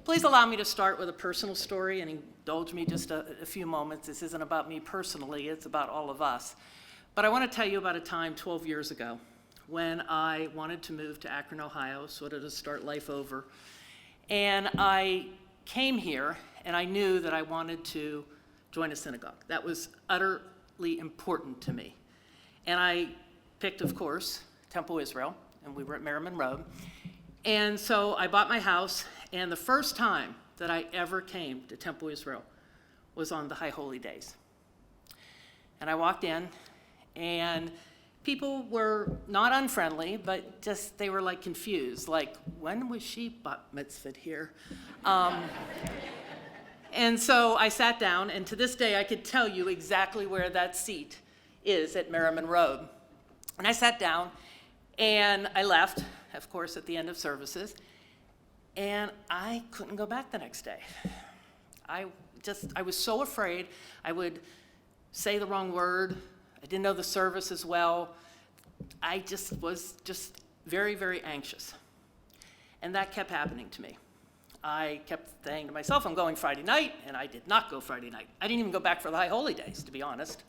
Please allow me to start with a personal story and indulge me just a few moments. This isn't about me personally, it's about all of us. But I want to tell you about a time 12 years ago when I wanted to move to Akron, Ohio, sort of to start life over. And I came here and I knew that I wanted to join a synagogue. That was utterly important to me. And I picked, of course, Temple Israel, and we were at Merriman Road. And so I bought my house, and the first time that I ever came to Temple Israel was on the High Holy Days. And I walked in, and people were not unfriendly, but just they were like confused, like, when was she bat mitzvahed here? And so I sat down, and to this day I could tell you exactly where that seat is at Merriman Road. And I sat down, and I left, of course, at the end of services, and I couldn't go back the next day. I was so afraid I would say the wrong word. I didn't know the service as well. I was very, very anxious. And that kept happening to me. I kept saying to myself, I'm going Friday night, and I did not go Friday night. I didn't even go back for the High Holy Days, to be honest.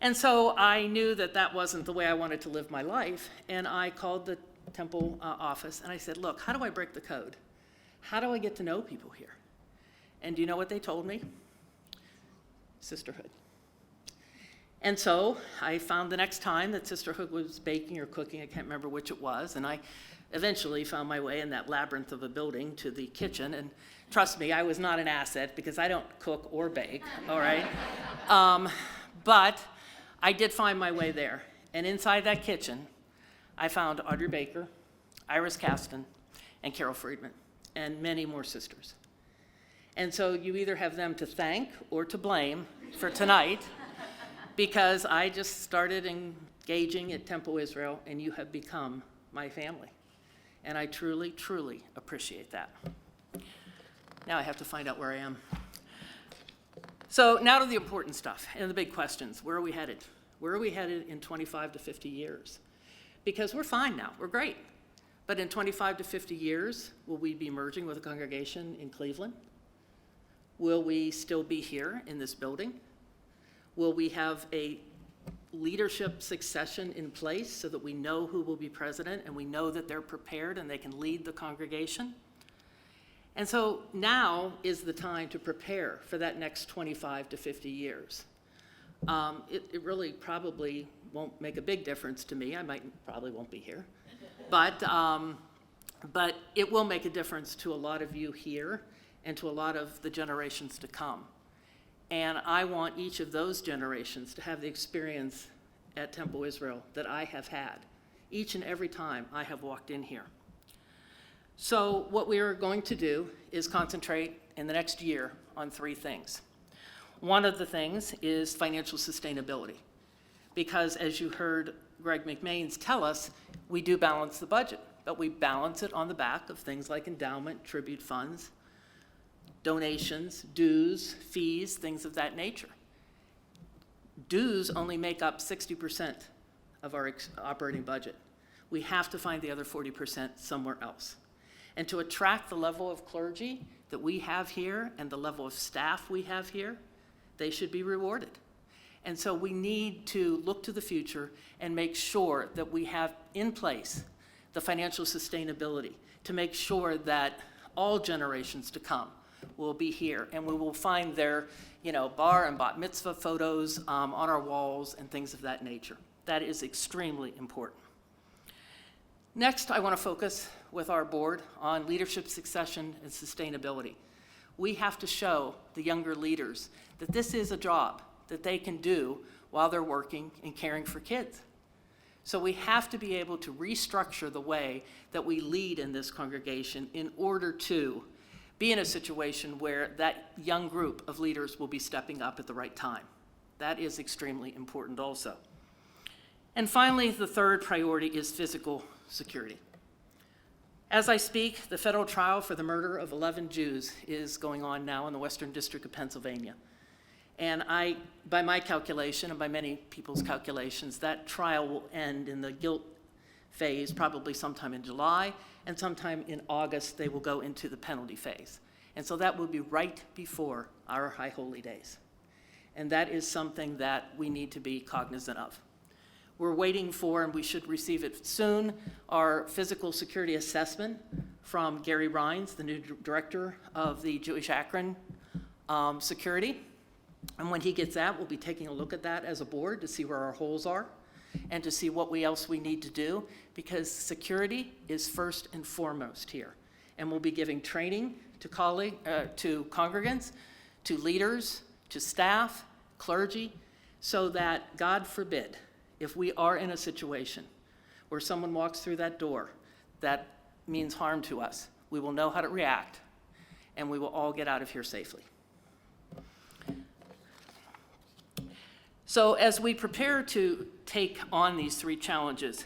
And so I knew that that wasn't the way I wanted to live my life, and I called the Temple office, and I said, look, how do I break the code? How do I get to know people here? And do you know what they told me? Sisterhood. And so I found the next time that Sisterhood was baking or cooking, I can't remember which it was, and I eventually found my way in that labyrinth of a building to the kitchen, and trust me, I was not an asset because I don't cook or bake, all right? But I did find my way there, and inside that kitchen, I found Audrey Baker, Iris Caston, and Carol Friedman, and many more sisters. And so you either have them to thank or to blame for tonight, because I just started engaging at Temple Israel, and you have become my family. And I truly, truly appreciate that. Now I have to find out where I am. So now to the important stuff and the big questions. Where are we headed? Where are we headed in 25 to 50 years? Because we're fine now, we're great. But in 25 to 50 years, will we be merging with a congregation in Cleveland? Will we still be here in this building? Will we have a leadership succession in place so that we know who will be president and we know that they're prepared and they can lead the congregation? And so now is the time to prepare for that next 25 to 50 years. It really probably won't make a big difference to me. Probably won't be here. But it will make a difference to a lot of you here and to a lot of the generations to come. And I want each of those generations to have the experience at Temple Israel that I have had each and every time I have walked in here. So what we are going to do is concentrate in the next year on three things. One of the things is financial sustainability, because as you heard Greg McMains tell us, we do balance the budget, but we balance it on the back of things like endowment, tribute funds, donations, dues, fees, things of that nature. Dues only make up 60% of our operating budget. We have to find the other 40% somewhere else. And to attract the level of clergy that we have here and the level of staff we have here, they should be rewarded. And so we need to look to the future and make sure that we have in place the financial sustainability to make sure that all generations to come will be here, and we will find their, bar and bat mitzvah photos on our walls and things of that nature. That is extremely important. Next, I want to focus with our board on leadership succession and sustainability. We have to show the younger leaders that this is a job that they can do while they're working and caring for kids. So we have to be able to restructure the way that we lead in this congregation in order to be in a situation where that young group of leaders will be stepping up at the right time. That is extremely important also. And finally, the third priority is physical security. As I speak, the federal trial for the murder of 11 Jews is going on now in the Western District of Pennsylvania. And by my calculation, and by many people's calculations, that trial will end in the guilt phase, probably sometime in July, and sometime in August, they will go into the penalty phase. And so that will be right before our High Holy Days. And that is something that we need to be cognizant of. We're waiting for, and we should receive it soon, our physical security assessment from Gary Rines, the new director of the Jewish Akron Security. And when he gets that, we'll be taking a look at that as a board to see where our holes are and to see what else we need to do, because security is first and foremost here. And we'll be giving training to congregants, to leaders, to staff, clergy, so that, God forbid, if we are in a situation where someone walks through that door that means harm to us, we will know how to react, and we will all get out of here safely. So as we prepare to take on these three challenges,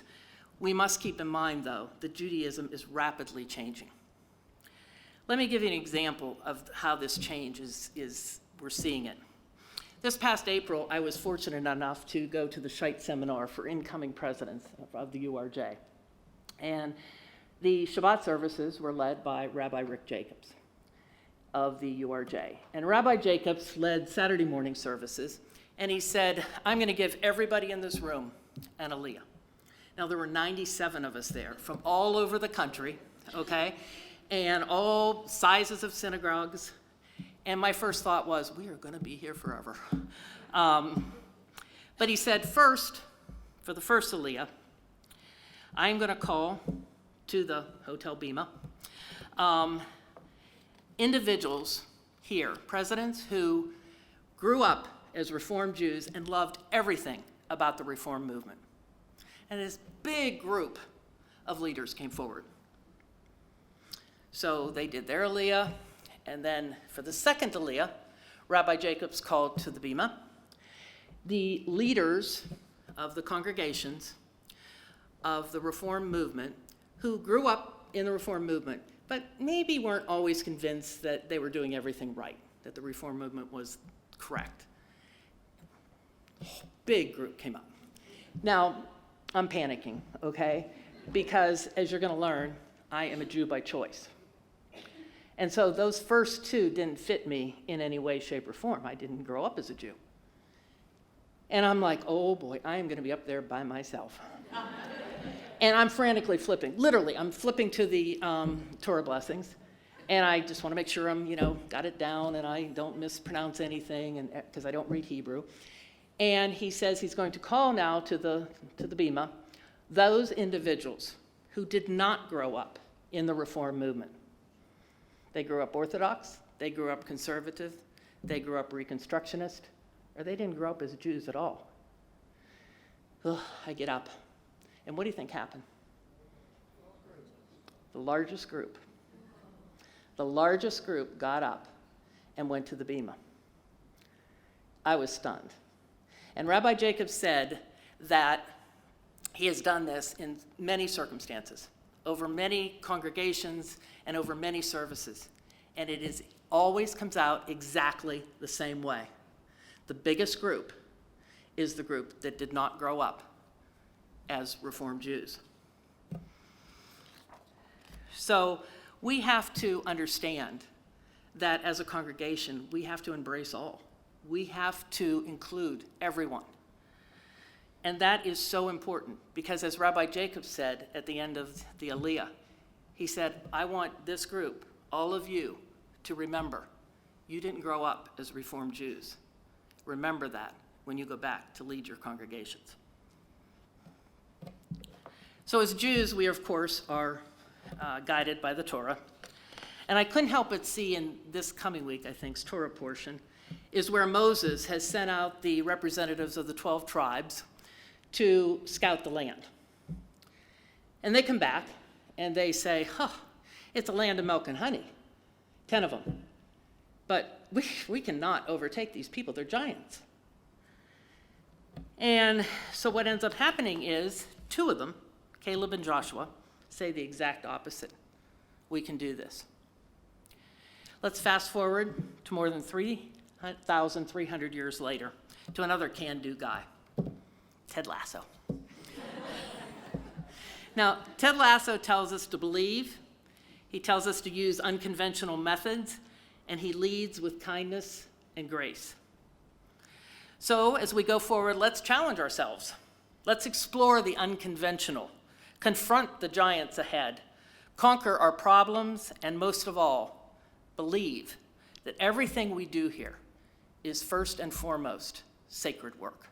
we must keep in mind, though, that Judaism is rapidly changing. Let me give you an example of how this change we're seeing it. This past April, I was fortunate enough to go to the Scheit Seminar for incoming presidents of the URJ. And the Shabbat services were led by Rabbi Rick Jacobs of the URJ. And Rabbi Jacobs led Saturday morning services, and he said, I'm going to give everybody in this room an aliyah. Now, there were 97 of us there from all over the country, okay, and all sizes of synagogues. And my first thought was, we are going to be here forever. But he said, first, for the first aliyah, I'm going to call to the Hotel Bima individuals here, presidents who grew up as Reform Jews and loved everything about the Reform movement. And this big group of leaders came forward. So they did their aliyah, and then for the second aliyah, Rabbi Jacobs called to the Bima the leaders of the congregations of the Reform movement who grew up in the Reform movement, but maybe weren't always convinced that they were doing everything right, that the Reform movement was correct. Big group came up. Now, I'm panicking, okay? Because as you're going to learn, I am a Jew by choice. And so those first two didn't fit me in any way, shape, or form. I didn't grow up as a Jew. And I'm like, oh boy, I am going to be up there by myself. And I'm frantically flipping. Literally, I'm flipping to the Torah blessings. And I just want to make sure I'm, got it down and I don't mispronounce anything, and because I don't read Hebrew. And he says he's going to call now to the Bima those individuals who did not grow up in the Reform movement. They grew up Orthodox, they grew up conservative, they grew up Reconstructionist, or they didn't grow up as Jews at all. Ugh, I get up. And what do you think happened? The largest group got up and went to the Bima. I was stunned. And Rabbi Jacobs said that he has done this in many circumstances, over many congregations and over many services. And it always comes out exactly the same way. The biggest group is the group that did not grow up as Reformed Jews. So we have to understand that as a congregation, we have to embrace all. We have to include everyone. And that is so important because, as Rabbi Jacobs said at the end of the Aliyah, he said, I want this group, all of you, to remember you didn't grow up as Reformed Jews. Remember that when you go back to lead your congregations. So as Jews, we, of course, are guided by the Torah. And I couldn't help but see in this coming week, I think's Torah portion, is where Moses has sent out the representatives of the 12 tribes to scout the land. And they come back and they say, it's a land of milk and honey, 10 of them. But we cannot overtake these people, they're giants. And so what ends up happening is 2 of them, Caleb and Joshua, say the exact opposite. We can do this. Let's fast forward to more than 3,300 years later to another can-do guy, Ted Lasso. Now, Ted Lasso tells us to believe, he tells us to use unconventional methods, and he leads with kindness and grace. So as we go forward, let's challenge ourselves. Let's explore the unconventional, confront the giants ahead, conquer our problems, and most of all, believe that everything we do here is first and foremost sacred work.